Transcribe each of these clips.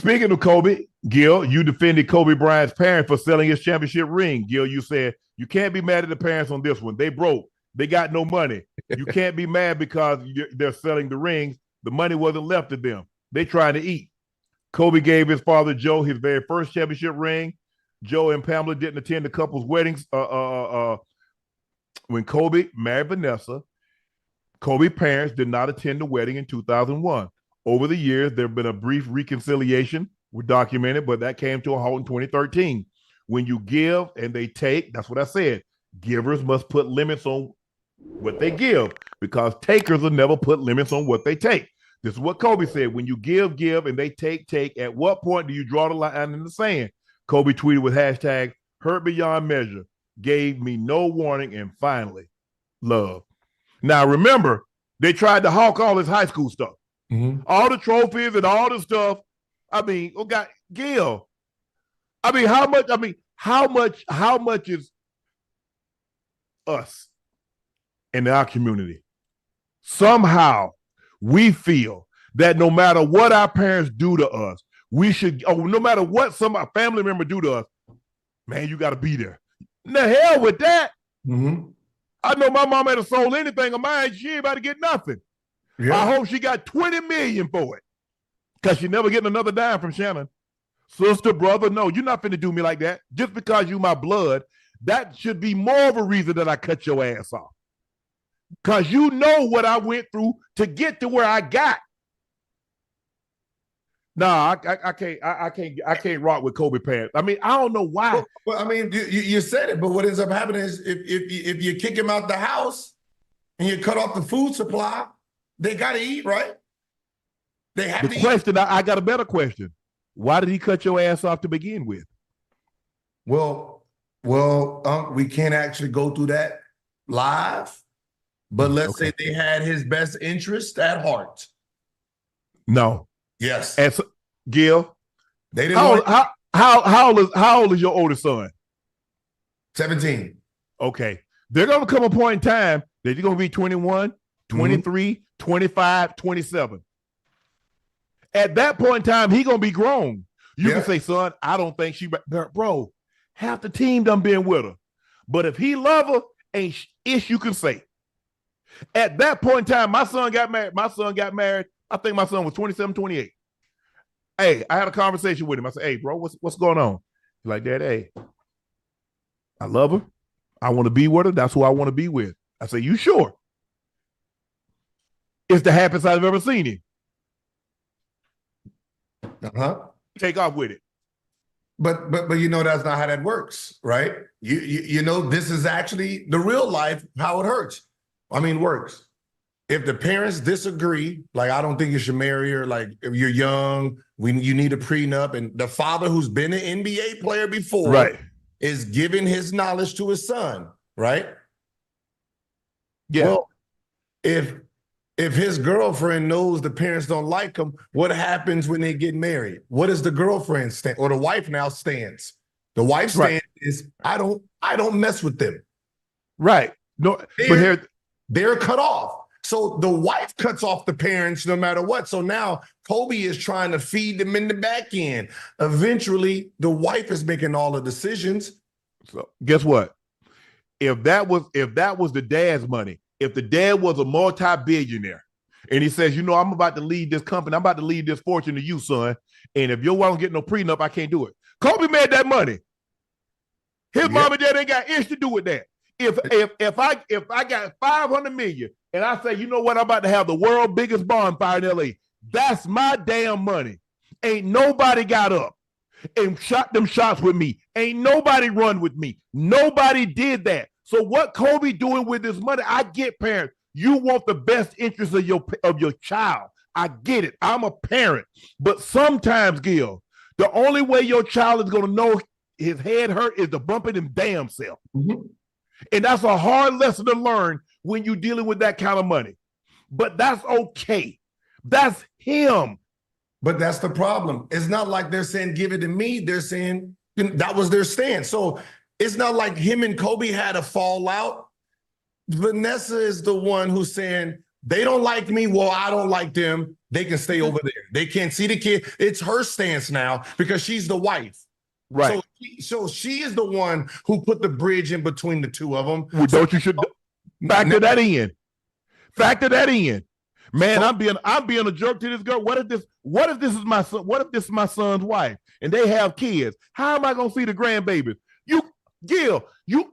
Speaking of Kobe, Gil, you defended Kobe Bryant's parents for selling his championship ring. Gil, you said you can't be mad at the parents on this one. They broke. They got no money. You can't be mad because they're selling the rings. The money wasn't left to them. They trying to eat. Kobe gave his father Joe his very first championship ring. Joe and Pamela didn't attend the couple's weddings. When Kobe married Vanessa, Kobe's parents did not attend the wedding in 2001. Over the years, there have been a brief reconciliation. We're documented, but that came to a halt in 2013. When you give and they take, that's what I said. Givers must put limits on what they give because takers will never put limits on what they take. This is what Kobe said. When you give, and they take. At what point do you draw the line in the sand? Kobe tweeted with hashtag hurt beyond measure, gave me no warning, and finally, love. Now, remember, they tried to hawk all this high school stuff. Mm-hmm. All the trophies and all the stuff. I mean, oh God, Gil. I mean, how much is us in our community? Somehow we feel that no matter what our parents do to us, we should, no matter what some family member do to us, man, you got to be there. The hell with that. Mm-hmm. I know my mom had sold anything of mine. She ain't about to get nothing. Yeah. I hope she got $20 million for it because she never getting another dime from Shannon. Sister, brother, no, you're not finna do me like that. Just because you my blood, that should be more of a reason that I cut your ass off. Because you know what I went through to get to where I got. Nah, I can't rock with Kobe parents. I mean, I don't know why. Well, I mean, you said it, but what ends up happening is if you kick him out the house and you cut off the food supply, they got to eat, right? They have to eat. I got a better question. Why did he cut your ass off to begin with? Well, we can't actually go through that live, but let's say they had his best interest at heart. No. Yes. And so, Gil, they didn't. How old is your oldest son? 17. Okay. There's going to come a point in time that you're going to be 21, 23, 25, 27. At that point in time, he's going to be grown. You can say, son, I don't think she, bro, half the team done been with her. But if he love her, ain't ish you can say. At that point in time, my son got married. I think my son was 27, 28. Hey, I had a conversation with him. I said, hey, bro, what's going on? He's like, Dad, hey, I love her. I want to be with her. That's who I want to be with. I said, you sure? It's the happiest I've ever seen him. Take off with it. But you know that's not how that works, right? You know this is actually the real life how it hurts. I mean, works. If the parents disagree, like I don't think you should marry her. Like if you're young, you need a prenup, and the father who's been an NBA player before, right, is giving his knowledge to his son, right? Yeah. Well, if his girlfriend knows the parents don't like him, what happens when they get married? What is the girlfriend stand or the wife now stands? The wife stand is I don't mess with them. Right. No, they're cut off. So the wife cuts off the parents no matter what. So now Kobe is trying to feed them in the back end. Eventually, the wife is making all the decisions. So guess what? If that was the dad's money, if the dad was a multi-billionaire and he says, you know, I'm about to leave this company, I'm about to leave this fortune to you, son. And if your wife don't get no prenup, I can't do it. Kobe made that money. His mom and dad ain't got anything to do with that. If I got $500 million and I say, you know what, I'm about to have the world's biggest bonfire in LA, that's my damn money. Ain't nobody got up and shot them shots with me. Ain't nobody run with me. Nobody did that. So what Kobe doing with this money, I get, parents. You want the best interest of your child. I get it. I'm a parent. But sometimes, Gil, the only way your child is going to know his head hurt is to bump it him damn self. Mm-hmm. And that's a hard lesson to learn when you're dealing with that kind of money. But that's okay. That's him. But that's the problem. It's not like they're saying, give it to me. They're saying that was their stand. So it's not like him and Kobe had a fallout. Vanessa is the one who's saying, they don't like me. Well, I don't like them. they can stay over there. They can't see the kid. It's her stance now because she's the wife. Right. So she is the one who put the bridge in between the two of them. Well, don't you should factor that in. Factor that in. Man, I'm being a jerk to this girl. What if this is my son? What if this is my son's wife and they have kids? How am I gonna see the grandbabies?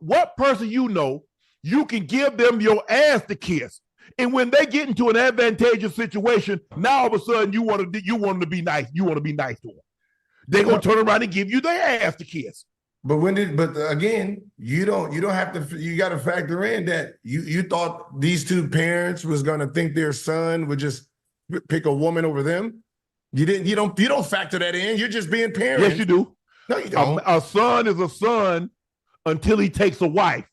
What person you know, you can give them your ass to kiss. And when they get into an advantageous situation, now all of a sudden you want them to be nice. You want to be nice to them. They're gonna turn around and give you their ass to kiss. But again, you don't have to. You got to factor in that you thought these two parents was gonna think their son would just pick a woman over them. You didn't. You don't factor that in. You're just being parents. Yes, you do. No, you don't. A son is a son until he takes a wife.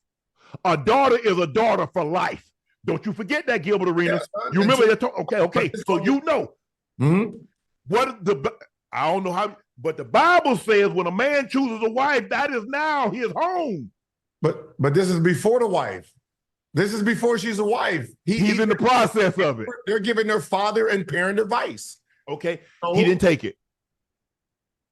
A daughter is a daughter for life. Don't you forget that, Gilbert Arenas. Yeah, you remember that? Okay. So you know I don't know how, but the Bible says when a man chooses a wife, that is now his home. But this is before the wife. This is before she's a wife. He's in the process of it. They're giving their father and parent advice. Okay, so, he didn't take it.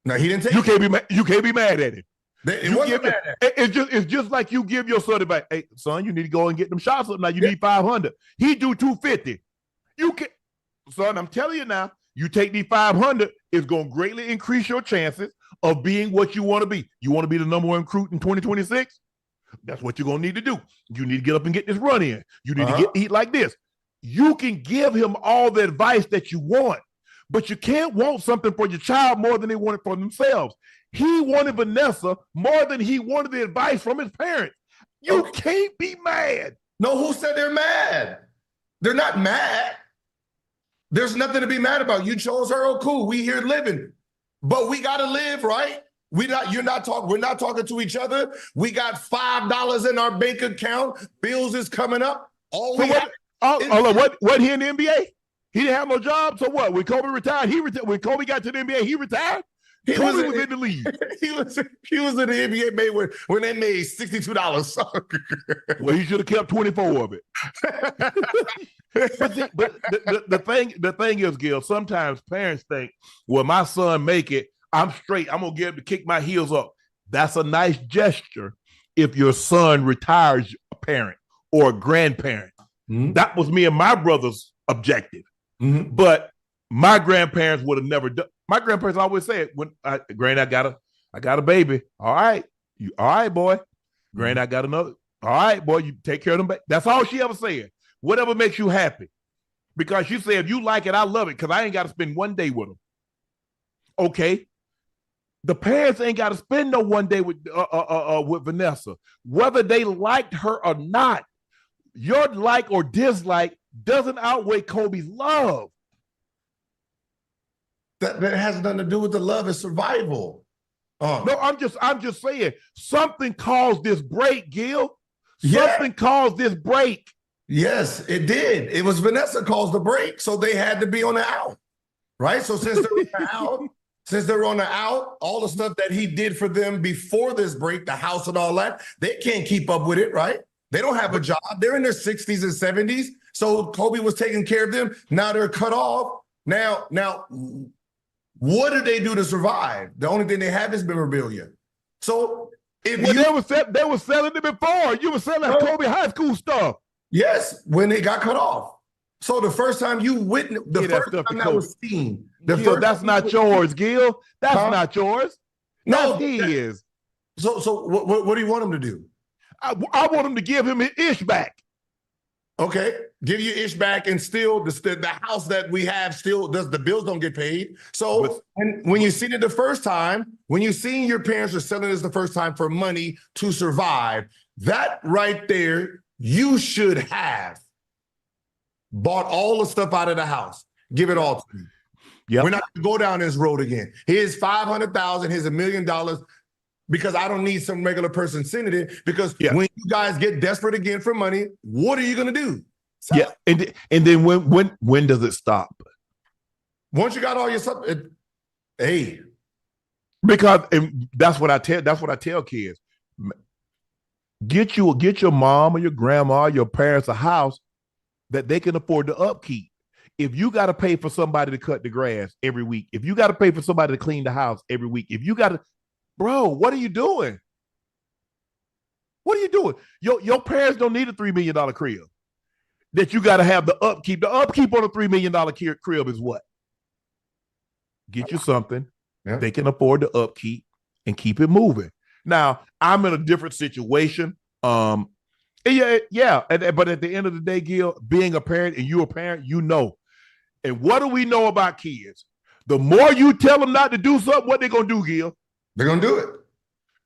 No, he didn't take it. You can't be mad at him. It's just like you give your son advice. Hey, son, you need to go and get them shots up now. You need 500. He do 250. You can, son. I'm telling you now. You take the 500, it's going to greatly increase your chances of being what you want to be. You want to be the number one recruit in 2026? That's what you're going to need to do. You need to get up and get this run in. You need to eat like this. You can give him all the advice that you want, but you can't want something for your child more than they want it for themselves. He wanted Vanessa more than he wanted the advice from his parents. You can't be mad. No, who said they're mad? They're not mad. There's nothing to be mad about. You chose her, oh cool. We here living, but we gotta live, right? We're not talking to each other. We got $5 in our bank account. Bills is coming up. What he in the NBA? He didn't have no job. So what? When Kobe retired, when Kobe got to the NBA, he retired. Kobe was in the league. He was in the NBA made when they made $62. Well, he should have kept 24 of it. but the thing is, Gil, sometimes parents think, well, my son make it, I'm straight. I'm gonna get him to kick my heels up. That's a nice gesture if your son retires a parent or a grandparent. Mm-hmm. That was me and my brother's objective. Mm-hmm. But my grandparents would have never done. My grandparents always said, "When Granny, I got a baby. All right, boy. Granny, I got another. All right, boy, you take care of them." That's all she ever said. Whatever makes you happy, because she said, "If you like it, I love it, because I ain't got to spend one day with them." Okay, the parents ain't got to spend no one day with Vanessa, whether they liked her or not. Your like or dislike doesn't outweigh Kobe's love. That has nothing to do with the love. It's survival. No, I'm just saying something caused this break, Gil. Something caused this break. Yes, it did. It was Vanessa caused the break, so they had to be on the out, right? So since they're on the out, all the stuff that he did for them before this break, the house and all that, they can't keep up with it, right? They don't have a job. They're in their 60s and 70s. So Kobe was taking care of them. Now they're cut off. Now, what do they do to survive? The only thing they have is memorabilia. So they were selling it before. You were selling Kobe high school stuff. Yes, when they got cut off. So the first time you witnessed, the first time that was seen. That's not yours, Gil. That's not yours. No, he is. So what do you want him to do? I want him to give him his ish back. Okay, give you ish back, and still the house that we have still does, the bills don't get paid. So when you seen it the first time, when you seen your parents are selling this the first time for money to survive, that right there, you should have bought all the stuff out of the house. Give it all to me. Yeah, we're not gonna go down this road again. Here's $500,000. Here's $1 million. Because I don't need some regular person sending it. Because when you guys get desperate again for money, what are you going to do? Yeah, and then when does it stop? Once you got all your stuff, because that's what I tell kids. Get your mom or your grandma, or your parents a house that they can afford to upkeep. if you got to pay for somebody to cut the grass every week, if you got to pay for somebody to clean the house every week, if you got to, bro, what are you doing? What are you doing? Your parents don't need a $3 million crib that you got to have the upkeep. The upkeep on a $3 million crib is what? Get you something they can afford the upkeep and keep it moving. Now, I'm in a different situation. But at the end of the day, Gil, being a parent and you a parent, you know. And what do we know about kids? The more you tell them not to do something, what they going to do, Gil? They're going to do it.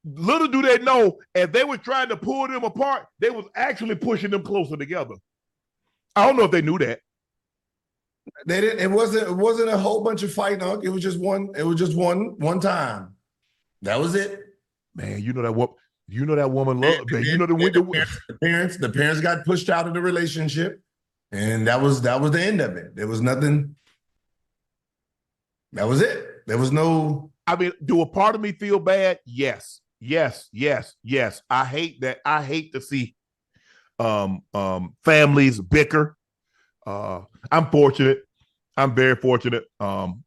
Little do they know, as they were trying to pull them apart, they was actually pushing them closer together. I don't know if they knew that. They didn't. It wasn't a whole bunch of fighting. It was just one. It was just one time. That was it. Man, you know that what? You know that woman loved. Man, you know the parents got pushed out of the relationship, and that was the end of it. There was nothing. That was it. There was no. I mean, do a part of me feel bad? Yes. I hate that. I hate to see families bicker. I'm fortunate. I'm very fortunate. I'm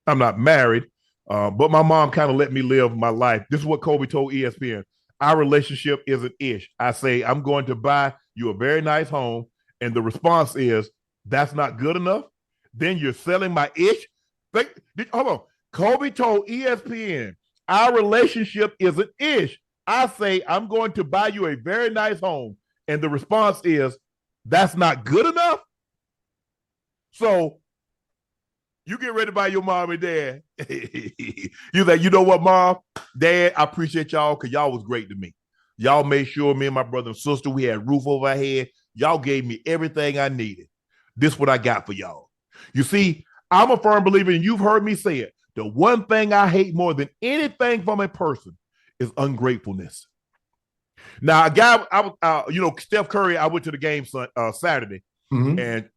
not married, but my mom kind of let me live my life. This is what Kobe told ESPN. Our relationship is an ish. I say, I'm going to buy you a very nice home. And the response is, that's not good enough. Then you're selling my ish. Hold on. Kobe told ESPN, our relationship is an ish. I say, I'm going to buy you a very nice home. And the response is, that's not good enough. So you get ready to buy your mom and dad. You like, you know what, mom, dad, I appreciate y'all because y'all was great to me. Y'all made sure me and my brother and sister, we had a roof over our head. Y'all gave me everything I needed. This is what I got for y'all. You see, I'm a firm believer, and you've heard me say it. The one thing I hate more than anything from a person is ungratefulness. Now, a guy, Steph Curry, I went to the game Saturday, and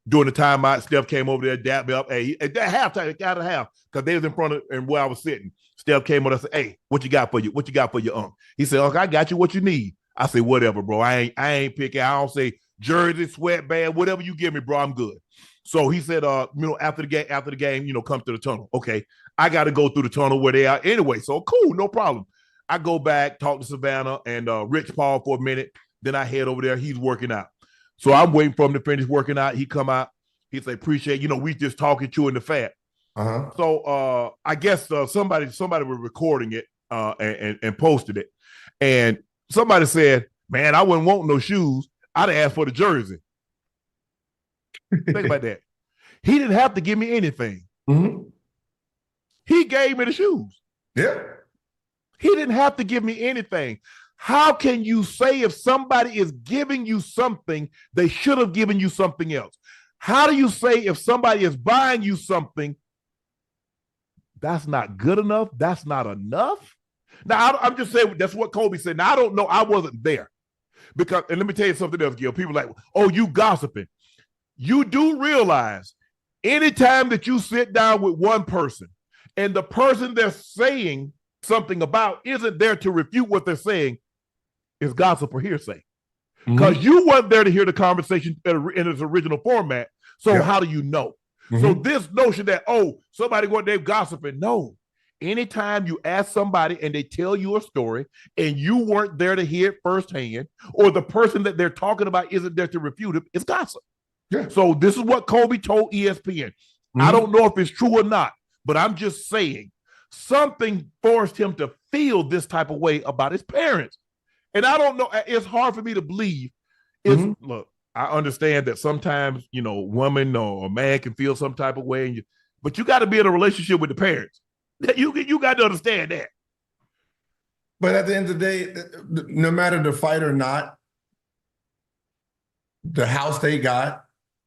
during the timeout, Steph came over there, dapped me up. Hey, at that halftime, it got a half because they was in front of and where I was sitting. Steph came over and said, "Hey, what you got for you? What you got for your uncle?" He said, "Uncle, I got you what you need." I said, "Whatever, bro. I ain't picking. I don't say jersey, sweatband, whatever you give me, bro. I'm good." So he said, after the game, come to the tunnel. Okay, I got to go through the tunnel where they are anyway. So cool, no problem. I go back, talk to Savannah and Rich Paul for a minute. Then I head over there. He's working out. So I'm waiting for him to finish working out. He come out. He say, "Appreciate, we just talking chewing the fat." So I guess somebody was recording it and posted it. And somebody said, "Man, I wouldn't want no shoes. I'd have asked for the jersey." Think about that. He didn't have to give me anything. He gave me the shoes. Yeah. He didn't have to give me anything. How can you say if somebody is giving you something, they should have given you something else? How do you say if somebody is buying you something, that's not good enough? That's not enough? Now, I'm just saying that's what Kobe said. Now, I don't know. I wasn't there. And let me tell you something else, Gil. People are like, "Oh, you gossiping." You do realize anytime that you sit down with one person and the person they're saying something about isn't there to refute what they're saying, is gossip or hearsay. Because you weren't there to hear the conversation in its original format. So how do you know? So this notion that, somebody going there gossiping, no. Anytime you ask somebody and they tell you a story and you weren't there to hear it firsthand, or the person that they're talking about isn't there to refute it, it's gossip. Yeah. So this is what Kobe told ESPN. I don't know if it's true or not, but I'm just saying something forced him to feel this type of way about his parents. And I don't know. It's hard for me to believe. Look, I understand that sometimes, woman or a man can feel some type of way, but you got to be in a relationship with the parents. You got to understand that. But at the end of the day, no matter the fight or not, the house they got,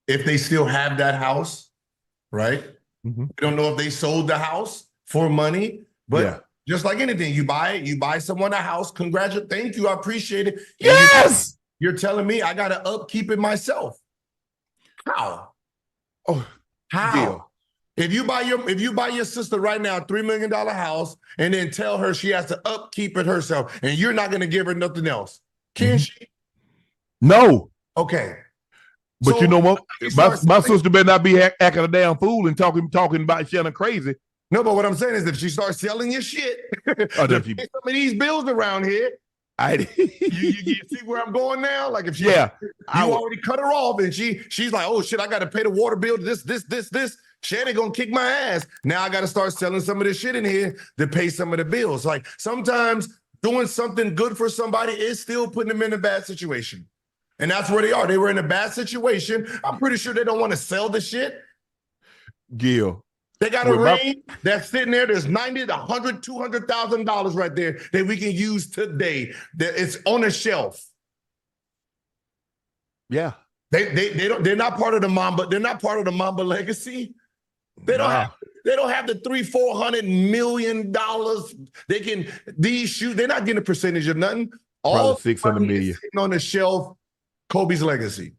if they still have that house, right? We don't know if they sold the house for money, but just like anything, you buy someone a house, congratulate, thank you, I appreciate it. Yes! You're telling me I got to upkeep it myself. How? How? Deal. If you buy your sister right now a $3 million house and then tell her she has to upkeep it herself and you're not going to give her nothing else, can she? No. Okay. But So you know what? he My starts my selling- sister better not be acting a damn fool and talking about Shannon crazy. No, but what I'm saying is if she starts selling your shit, Oh, to does she? pay some of these bills around here, I you see where I'm going now? Like if she, yeah. I you would- already cut her off and she's like, oh shit, I got to pay the water bill, this. Shannon gonna kick my ass. Now I got to start selling some of this shit in here to pay some of the bills. Like sometimes doing something good for somebody is still putting them in a bad situation. And that's where they are. They were in a bad situation. I'm pretty sure they don't want to sell the shit. Gil. They got a With my- ring that's sitting there. There's $90,000 to $100,000, $200,000 right there that we can use today. That it's on a shelf. Yeah. They don't. They're not part of the Mamba. They're not part of the Mamba legacy. They don't have. They don't have the $300-400 million. They can these shoes. They're not getting a percentage of nothing. All Probably 600 money million. is sitting on the shelf. Kobe's legacy.